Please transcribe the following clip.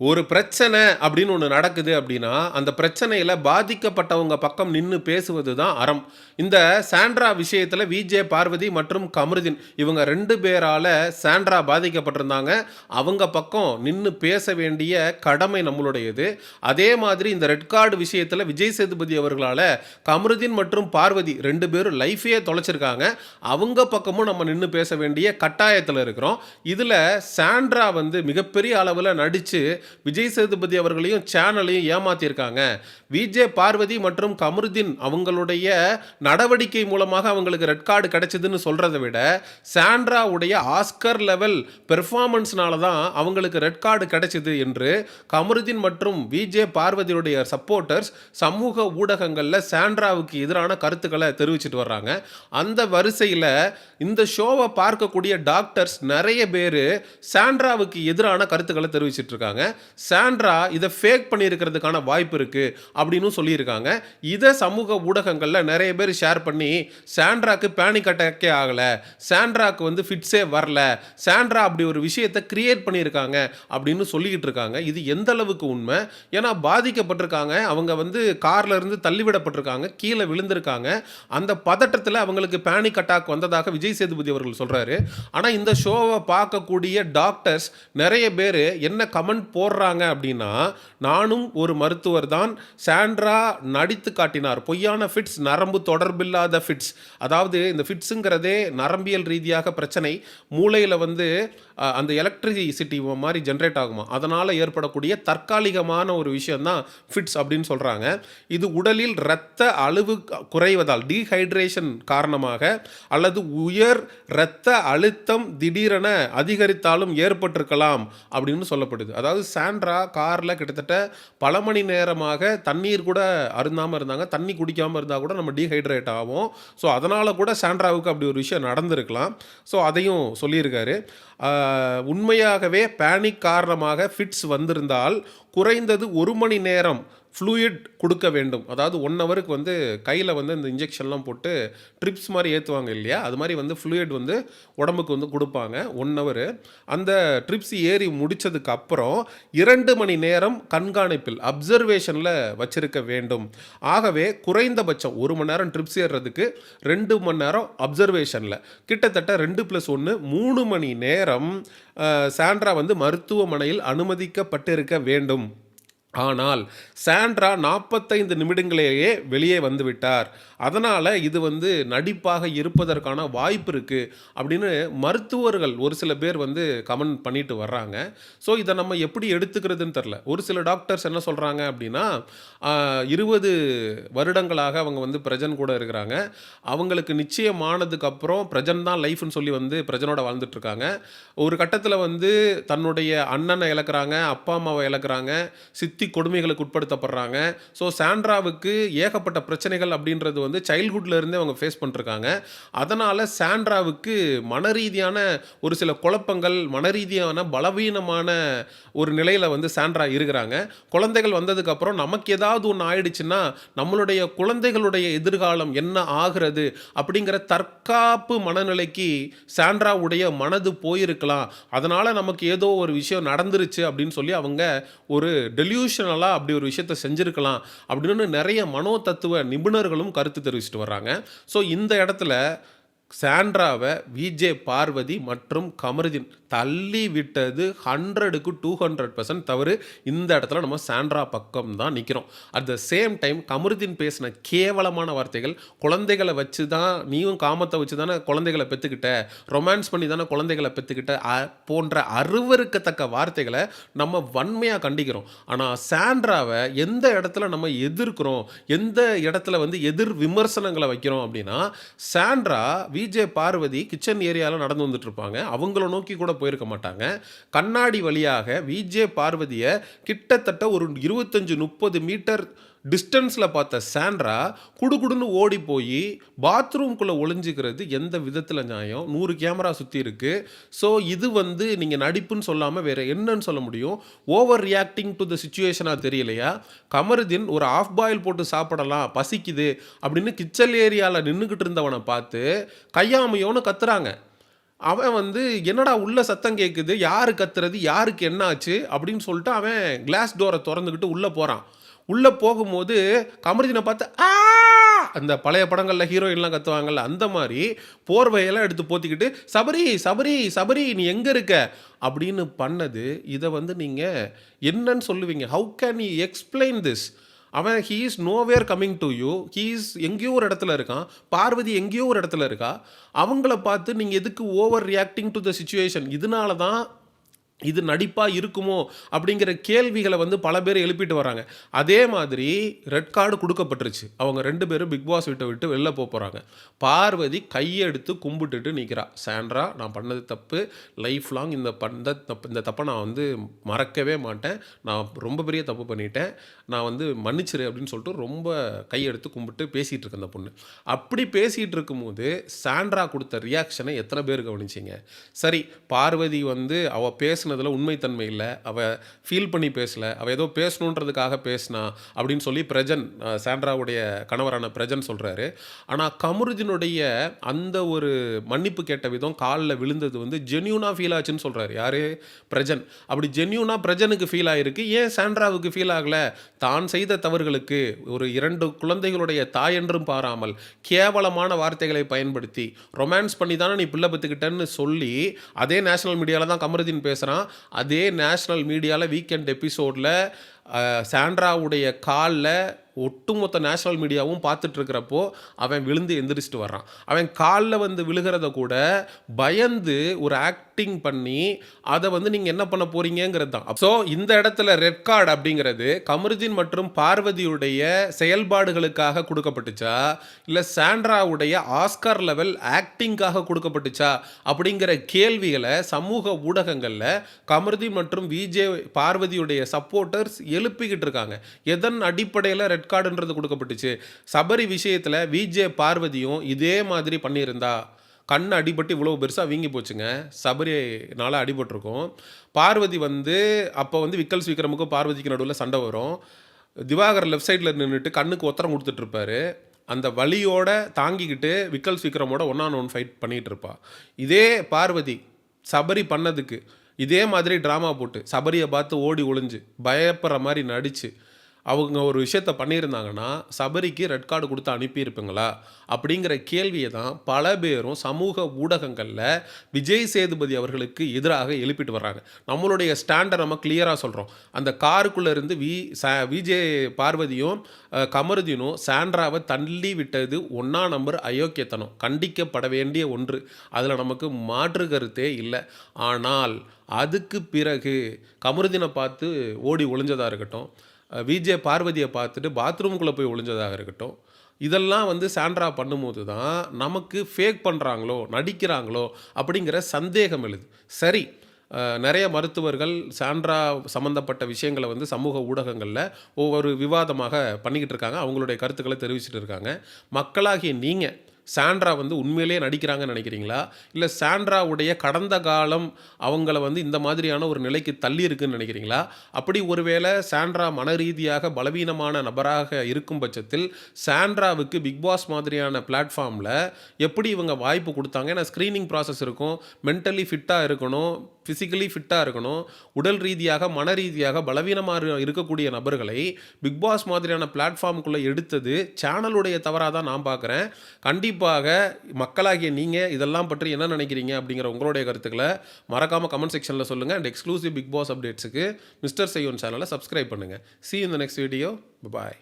ஒரு பிரச்சனை அப்படின்னு ஒண்ணு நடக்குது அப்படின்னா, அந்த பிரச்சனையில பாதிக்கப்பட்டவங்க பக்கம் நின்னு பேசுவது தான் அறம். இந்த சாண்ட்ரா விஷயத்துல விஜே பார்வதி மற்றும் கமருதீன் இவங்க 2 பேரால சாண்ட்ரா பாதிக்கப்பட்டிருந்தாங்க. அவங்க பக்கம் நின்னு பேச வேண்டிய கடமை நம்மளுடையது. அதே மாதிரி இந்த ரெட் கார்டு விஷயத்துல விஜய் சேதுபதி அவர்களால கமருதீன் மற்றும் பார்வதி 2 பேரும் லைஃபையே தொலைச்சிருக்காங்க. அவங்க பக்கமும் நம்ம நின்னு பேச வேண்டிய கட்டாயத்துல இருக்கிறோம். இதுல சாண்ட்ரா வந்து மிகப்பெரிய அளவுல நடிச்சு விஜய் சேதுபதி அவர்களையும் சேனலையும் ஏமாத்தியிருக்காங்க. விஜே பார்வதி மற்றும் கமருதீன் அவங்களுடைய நடவடிக்கை மூலமாக அவங்களுக்கு ரெட் கார்டு கிடைச்சதுன்னு சொல்றதை விட சாண்ட்ராவுடைய ஆஸ்கர் லெவல் பெர்ஃபார்மன்ஸ்னால தான் அவங்களுக்கு ரெட் கார்டு கிடைச்சது என்று கமருதீன் மற்றும் விஜே பார்வதியுடைய சப்போர்ட்டர்ஸ் சமூக ஊடகங்களில் சாண்ட்ராவுக்கு எதிரான கருத்துக்களை தெரிவிச்சிட்டு வர்றாங்க. அந்த வரிசையில் இந்த ஷோவை பார்க்கக்கூடிய டாக்டர்ஸ் நிறைய பேர் சாண்ட்ராவுக்கு எதிரான கருத்துக்களை தெரிவிச்சிட்டு இருக்காங்க. சாண்ட்ரா இதை ஃபேக் பண்ணியிருக்கிறதுக்கான வாய்ப்பு இருக்குது அப்படின்னு சொல்லியிருக்காங்க. இதை சமூக ஊடகங்களில் நிறைய பேர் ஷேர் பண்ணி சாண்ட்ராக்கு பேனிக் அட்டாக்கே ஆகலை, சாண்ட்ராக்கு வந்து ஃபிட்ஸே வரல, சாண்ட்ரா அப்படி ஒரு விஷயத்தை கிரியேட் பண்ணியிருக்காங்க அப்படின்னு சொல்லிக்கிட்டு இருக்காங்க. இது எந்த அளவுக்கு உண்மை? ஏன்னா பாதிக்கப்பட்டிருக்காங்க, அவங்க வந்து கார்ல இருந்து தள்ளிவிடப்பட்டிருக்காங்க, கீழே விழுந்திருக்காங்க. அந்த பதட்டத்தில் அவங்களுக்கு பேனிக் அட்டாக் வந்ததாக விஜய் சேதுபதி அவர்கள் சொல்கிறாரு. ஆனால் இந்த ஷோவை பார்க்கக்கூடிய டாக்டர்ஸ் நிறைய பேர் என்ன கமெண்ட் போடுறாங்க அப்படின்னா, நானும் ஒரு மருத்துவர் தான், சாண்ட்ரா நடித்து காட்டினார், பொய்யான ஃபிட்ஸ், நரம்பு தொடர்பில்லாத ஃபிட்ஸ். அதாவது இந்த ஃபிட்ஸுங்கிறதே நரம்பியல் ரீதியாக பிரச்சனை, மூளையில் வந்து அந்த எலக்ட்ரிசிட்டி மாதிரி ஜென்ரேட் ஆகுமா, அதனால் ஏற்படக்கூடிய தற்காலிகமான ஒரு விஷயம் தான் ஃபிட்ஸ் அப்படின்னு சொல்கிறாங்க. இது உடலில் இரத்த அளவு குறைவதால், டீஹைட்ரேஷன் காரணமாக அல்லது உயர் இரத்த அழுத்தம் திடீரென அதிகரித்தாலும் ஏற்பட்டிருக்கலாம் அப்படின்னு சொல்லப்படுது. அதாவது சாண்ட்ரா காரில் கிட்டத்தட்ட பல மணி நேரமாக தண்ணீர் கூட அருந்தாமல் இருந்தாங்க, தண்ணி குடிக்காமல் இருந்தால் கூட நம்ம டீஹைட்ரேட் ஆகும். ஸோ அதனால் கூட சாண்ட்ராவுக்கு அப்படி ஒரு விஷயம் நடந்திருக்கலாம். ஸோ அதையும் சொல்லியிருக்காரு. உண்மையாகவே பேனிக் காரணமாக ஃபிட்ஸ் வந்திருந்தால் குறைந்தது 1 மணி நேரம் ஃப்ளூயிட் கொடுக்க வேண்டும். அதாவது 1 ஹவருக்கு வந்து கையில் வந்து இந்த இன்ஜெக்ஷன்லாம் போட்டு ட்ரிப்ஸ் மாதிரி ஏற்றுவாங்க இல்லையா, அது மாதிரி வந்து ஃப்ளூயிட் வந்து உடம்புக்கு வந்து கொடுப்பாங்க 1 ஹவரு. அந்த ட்ரிப்ஸ் ஏறி முடித்ததுக்கு அப்புறம் 2 மணி நேரம் கண்காணிப்பில் அப்சர்வேஷனில் வச்சிருக்க வேண்டும். ஆகவே குறைந்தபட்சம் 1 மணி நேரம் ட்ரிப்ஸ் ஏறுறதுக்கு 2 மணி நேரம் அப்சர்வேஷனில், கிட்டத்தட்ட 2+1 3 மணி நேரம் சாண்ட்ரா வந்து மருத்துவமனையில் அனுமதிக்கப்பட்டிருக்க வேண்டும். ஆனால் சாண்ட்ரா 45 நிமிடங்களேயே வெளியே வந்துவிட்டார். அதனால் இது வந்து நடிப்பாக இருப்பதற்கான வாய்ப்பு இருக்குது அப்படின்னு மருத்துவர்கள் ஒரு சில பேர் வந்து கமெண்ட் பண்ணிட்டு வர்றாங்க. ஸோ இதை நம்ம எப்படி எடுத்துக்கிறதுன்னு தெரில. ஒரு சில டாக்டர்ஸ் என்ன சொல்கிறாங்க அப்படின்னா, 20 வருடங்களாக அவங்க வந்து பிரஜன் கூட இருக்கிறாங்க, அவங்களுக்கு நிச்சயமானதுக்கப்புறம் பிரஜன் தான் லைஃப்னு சொல்லி வந்து பிரஜனோட வாழ்ந்துட்டுருக்காங்க. ஒரு கட்டத்தில் வந்து தன்னுடைய அண்ணனை இழக்கிறாங்க, அப்பா அம்மாவை இழக்கிறாங்க, சித்தி கொடுமைகளுக்கு உட்படுத்தப்படுறாங்க. ஸோ சாண்ட்ராவுக்கு ஏகப்பட்ட பிரச்சனைகள் அப்படின்றது வந்து சைல்ட்ஹுட்ல இருந்தே அவங்க ஃபேஸ் பண்ணிருக்காங்க. அதனால் சாண்ட்ராவுக்கு மனரீதியான ஒரு சில குழப்பங்கள், மனரீதியான பலவீனமான ஒரு நிலையில் வந்து சாண்ட்ரா இருக்கிறாங்க. குழந்தைகள் வந்ததுக்கப்புறம் நமக்கு ஏதாவது ஒன்று ஆயிடுச்சுன்னா நம்மளுடைய குழந்தைகளுடைய எதிர்காலம் என்ன ஆகிறது அப்படிங்கிற தற்காப்பு மனநிலைக்கு சாண்ட்ராவுடைய மனது போயிருக்கலாம். அதனால் நமக்கு ஏதோ ஒரு விஷயம் நடந்துருச்சு அப்படின்னு சொல்லி அவங்க ஒரு டெலியூஷனலாக அப்படி ஒரு விஷயத்தை செஞ்சுருக்கலாம் அப்படின்னு நிறைய மனோ தத்துவ நிபுணர்களும் கருத்து தெரிவிச்சுட்டு வர்றாங்க. ஸோ இந்த இடத்துல சாண்ட்ராவை விஜே பார்வதி மற்றும் கமருதீன் தள்ளி விட்டது 100க்கு 200% தவறு. இந்த இடத்துல நம்ம சாண்ட்ரா பக்கம் தான் நிற்கிறோம். At the same time Kamaruddin பேசின கேவலமான வார்த்தைகள், குழந்தைகளை வச்சு தான் நீயும் காமத்தை வச்சு தானே குழந்தைகளை பெற்றுக்கிட்ட, ரொமான்ஸ் பண்ணி தானே குழந்தைகளை பெற்றுக்கிட்ட போன்ற அருவருக்கத்தக்க வார்த்தைகளை நம்ம வன்மையாக கண்டிக்கிறோம். ஆனால் சாண்ட்ராவை எந்த இடத்துல நம்ம எதிர்க்கிறோம், எந்த இடத்துல வந்து எதிர் விமர்சனங்களை வைக்கிறோம் அப்படின்னா, சாண்ட்ரா விஜே பார்வதி கிச்சன் ஏரியாவில் நடந்து வந்துட்டு இருப்பாங்க, அவங்கள நோக்கி கூட போயிருக்க மாட்டாங்க. கண்ணாடி வழியாக விஜே பார்வதியை கிட்டத்தட்ட ஒரு 25-30 மீட்டர் டிஸ்டன்ஸில் பார்த்த சாண்ட்ரா குடுகுடுன்னு ஓடி போய் பாத்ரூம்குள்ளே ஒளிஞ்சிக்கிறது எந்த விதத்தில் நியாயம்? 100 கேமரா சுற்றி இருக்குது. ஸோ இது வந்து நீங்கள் நடிப்புன்னு சொல்லாமல் வேறு என்னன்னு சொல்ல முடியும்? ஓவர் ரியாக்டிங் டு த சிச்சுவேஷனாக தெரியலையா? கமருதீன் ஒரு ஆஃப் பாயில் போட்டு சாப்பிடலாம், பசிக்குது அப்படின்னு கிச்சன் ஏரியாவில் நின்றுக்கிட்டு இருந்தவனை பார்த்து கையாமையோன்னு கத்துறாங்க. அவன் வந்து என்னடா உள்ள சத்தம் கேட்குது, யாரு கத்துறது, யாருக்கு என்ன ஆச்சு அப்படின்னு சொல்லிட்டு அவன் கிளாஸ் டோரை திறந்துக்கிட்டு உள்ள போறான். உள்ள போகும்போது கமருதீனை பார்த்து ஆ, அந்த பழைய படங்கள்ல ஹீரோயின்லாம் கத்துவாங்கல்ல அந்த மாதிரி போர்வையெல்லாம் எடுத்து போத்திக்கிட்டு சபரி சபரி சபரி நீ எங்க இருக்க அப்படின்னு பண்ணது. இதை வந்து நீங்க என்னன்னு சொல்லுவீங்க? How can you explain this? அவன் he is nowhere coming to you, he is எங்கேயோ ஒரு இடத்துல இருக்கான், பார்வதி எங்கேயோ ஒரு இடத்துல இருக்கா. அவங்கள பார்த்து நீங்கள் எதுக்கு over reacting to the situation? இதனால தான் இது நடிப்பா இருக்குமோ அப்படிங்கிற கேள்விகளை வந்து பல பேர் எழுப்பிட்டு வராங்க. அதே மாதிரி ரெட் கார்டு கொடுக்கப்பட்டுருச்சு. அவங்க 2 பேரும் பிக் பாஸ் வீட்டை விட்டு வெளில போறாங்க. பார்வதி கையெடுத்து கும்பிட்டுட்டு நிற்கிறா. சாண்ட்ரா நான் பண்ணது தப்பு, லைஃப் லாங் இந்த தப்பை நான் வந்து மறக்கவே மாட்டேன், நான் ரொம்ப பெரிய தப்பு பண்ணிட்டேன், நான் வந்து மன்னிச்சிரு அப்படின்னு சொல்லிட்டு ரொம்ப கையெடுத்து கும்பிட்டு பேசிகிட்டு இருக்கு அந்த பொண்ணு. அப்படி பேசிகிட்டு இருக்கும்போது சாண்ட்ரா கொடுத்த ரியாக்ஷனை எத்தனை பேர் கவனிச்சிங்க? சரி, பார்வதி வந்து அவள் பேசுனதில் உண்மைத்தன்மை இல்லை, அவள் ஃபீல் பண்ணி பேசலை, அவள் ஏதோ பேசணுன்றதுக்காக பேசினா அப்படின்னு சொல்லி சாண்ட்ராவுடைய கணவரான பிரஜன் சொல்கிறாரு. ஆனால் கமருதீனுடைய அந்த ஒரு மன்னிப்பு கேட்ட விதம், காலில் விழுந்தது வந்து ஜென்யூனாக ஃபீல் ஆச்சுன்னு சொல்கிறாரு. யார்? பிரஜன். அப்படி ஜென்யூனாக பிரஜனுக்கு ஃபீல் ஆகிருக்கு, ஏன் சாண்ட்ராவுக்கு ஃபீல் ஆகலை? தான் செய்த தவறுகளுக்கு ஒரு 2 குழந்தைகளுடைய தாய் என்றும் பாராமல் கேவலமான வார்த்தைகளை பயன்படுத்தி ரொமான்ஸ் பண்ணி தானே நீ பிள்ளை பத்துக்கிட்டேன்னு சொல்லி அதே நேஷனல் மீடியாவில் தான் கமருதீன் பேசுகிறான். அதே நேஷனல் மீடியாவில் வீக்கெண்ட் எபிசோடில் சாண்ட்ராவுடைய காலில் ஒட்டுமொத்த நேஷனல் மீடியாவும் பார்த்துட்டு இருக்கிறப்போ அவன் விழுந்து எந்திரிச்சிட்டு வர்றான். அவன் காலில் வந்து விழுகிறத கூட பயந்து ஒரு ஆக்டிங் பண்ணி அதை வந்து நீங்கள் என்ன பண்ண போறீங்கிறது தான். ஸோ இந்த இடத்துல ரெட் கார்டு அப்படிங்கிறது கமருதீன் மற்றும் பார்வதியுடைய செயல்பாடுகளுக்காக கொடுக்கப்பட்டுச்சா, இல்லை சாண்ட்ராவுடைய ஆஸ்கார் லெவல் ஆக்டிங்காக கொடுக்கப்பட்டுச்சா அப்படிங்கிற கேள்விகளை சமூக ஊடகங்களில் கமருதீன் மற்றும் விஜே பார்வதியுடைய சப்போர்ட்டர்ஸ் எழுப்பிக்கிட்டு இருக்காங்க. எதன் அடிப்படையில் ரெட் கார்டுன்றது கொடுக்கப்பட்டுச்சு? சபரி விஷயத்தில் விஜே பார்வதியும் இதே மாதிரி பண்ணியிருந்தா கண் அடிபட்டு இவ்வளோ பெருசாக வீங்கி போச்சுங்க. சபரினால அடிபட்டிருக்கும். பார்வதி வந்து அப்போ வந்து விக்கல்ஸ் விக்ரமுக்கும் பார்வதிக்கு நடுவில் சண்டை வரும். திவாகர் லெஃப்ட் சைடில் நின்றுட்டு கண்ணுக்கு ஒத்தரம் கொடுத்துட்ருப்பாரு. அந்த வலியோட தாங்கிக்கிட்டு விக்கல்ஸ் விக்ரமோட 1-on-1 ஃபைட் பண்ணிகிட்டு இருப்பா. இதே பார்வதி சபரி பண்ணதுக்கு இதே மாதிரி ட்ராமா போட்டு சபரியை பார்த்து ஓடி ஒளிஞ்சு பயப்படுற மாதிரி நடித்து அவங்க ஒரு விஷயத்த பண்ணியிருந்தாங்கன்னா சபரிக்கு ரெட் கார்டு கொடுத்து அனுப்பியிருப்பீங்களா அப்படிங்கிற கேள்வியை தான் பல பேரும் சமூக ஊடகங்களில் விஜய் சேதுபதி அவர்களுக்கு எதிராக எழுப்பிட்டு வர்றாங்க. நம்மளுடைய ஸ்டாண்டை நம்ம கிளியராக சொல்கிறோம். அந்த காருக்குள்ளே இருந்து விஜய் பார்வதியும் கமருதீனும் சாண்ட்ராவை தள்ளி விட்டது 1ஆம் நம்பர் அயோக்கியத்தனம், கண்டிக்கப்பட வேண்டிய ஒன்று. அதில் நமக்கு மாற்று கருத்தே இல்லை. ஆனால் அதுக்கு பிறகு கமருதீனை பார்த்து ஓடி ஒளிஞ்சதாக இருக்கட்டும், விஜே பார்வதியை பார்த்துட்டு பாத்ரூமுக்குள்ளே போய் ஒளிஞ்சதாக இருக்கட்டும், இதெல்லாம் வந்து சாண்ட்ரா பண்ணும்போது தான் நமக்கு ஃபேக் பண்ணுறாங்களோ நடிக்கிறாங்களோ அப்படிங்கிற சந்தேகம் எழுது. சரி, நிறைய மருத்துவர்கள் சாண்ட்ரா சம்மந்தப்பட்ட விஷயங்களை வந்து சமூக ஊடகங்களில் ஒவ்வொரு விவாதமாக பண்ணிக்கிட்டு இருக்காங்க, அவங்களுடைய கருத்துக்களை தெரிவிச்சிட்டு இருக்காங்க. மக்களாகிய நீங்கள் சாண்ட்ரா வந்து உண்மையிலே நடிக்கிறாங்கன்னு நினைக்கிறீங்களா, இல்லை சாண்ட்ராவுடைய கடந்த காலம் அவங்கள வந்து இந்த மாதிரியான ஒரு நிலைக்கு தள்ளி இருக்குன்னு நினைக்கிறீங்களா? அப்படி ஒருவேளை சாண்ட்ரா மன ரீதியாக பலவீனமான நபராக இருக்கும் பட்சத்தில் சாண்ட்ராவுக்கு பிக் பாஸ் மாதிரியான பிளாட்ஃபார்மில் எப்படி இவங்க வாய்ப்பு கொடுத்தாங்க? ஏன்னா ஸ்க்ரீனிங் ப்ராசஸ் இருக்கும், மென்டலி ஃபிட்டாக இருக்கணும், ஃபிசிக்கலி ஃபிட்டாக இருக்கணும், உடல் ரீதியாக மன ரீதியாக பலவீனமாக இருக்கக்கூடிய நபர்களை பிக் பாஸ் மாதிரியான பிளாட்ஃபார்முக்குள்ளே எடுத்தது சேனலுடைய தவறாக தான் நான் பார்க்குறேன். கண்டிப்பாக மக்களாகிய நீங்கள் இதெல்லாம் பற்றி என்ன நினைக்கிறீங்க அப்படிங்கிற உங்களுடைய கருத்துக்களை மறக்காமல் கமெண்ட் செக்ஷனில் சொல்லுங்கள். அண்ட் எக்ஸ்க்ளூசிவ் பிக் பாஸ் அப்டேட்ஸுக்கு மிஸ்டர் செய்யோன் சேனலை சப்ஸ்கிரைப் பண்ணுங்கள். See you in the next video. Bye bye.